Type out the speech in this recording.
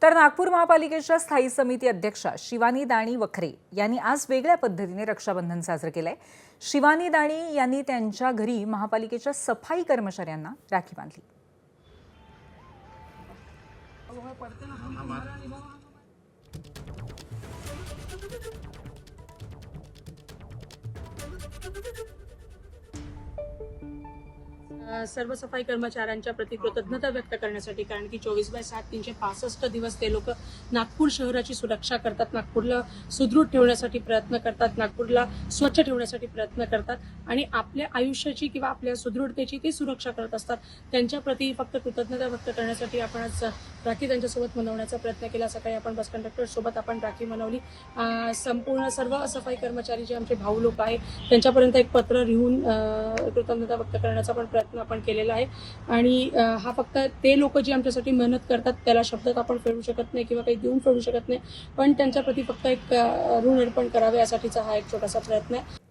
तर नागपूर महापालिकेच्या स्थायी समिती अध्यक्षा शिवानी दाणी वखरे यांनी आज वेगळ्या पद्धतीने रक्षाबंधन साजरे केले। शिवानी दाणी यांनी त्यांच्या घरी महापालिकेच्या सफाई कर्मचाऱ्यांना राखी बांधली। सर्व सफाई कर्मचाऱ्यांच्या प्रति कृतज्ञता व्यक्त करण्यासाठी, कारण की 24/7 365 दिवस ते लोक नागपूर शहराची सुरक्षा करतात, नागपूरला सुदृढ ठेवण्यासाठी प्रयत्न करतात, नागपूरला स्वच्छ ठेवण्यासाठी प्रयत्न करतात आणि आपल्या आयुष्याची किंवा आपल्या सुदृढतेची ते सुरक्षा करत असतात। त्यांच्या प्रति फक्त कृतज्ञता व्यक्त करण्यासाठी आपण आज राखी त्यांच्यासोबत मनवण्याचा प्रयत्न केला। सकाळी आपण बस कंडक्टर सोबत आपण राखी मनवली। संपूर्ण सर्व सफाई कर्मचारी जे आमचे भाऊ लोक आहेत त्यांच्यापर्यंत एक पत्र लिहून कृतज्ञता व्यक्त करण्याचा पण प्रयत्न आपण केलेला आहे आणि हा फक्त ते लोक जे आमच्यासाठी मेहनत करतात त्याला शब्दात आपण फेडू शकत नाही किंवा काही देऊन फेडू शकत नाही, पण त्यांच्या प्रति फक्त एक ऋण अर्पण करावे यासाठीचा हा एक छोटासा प्रयत्न आहे।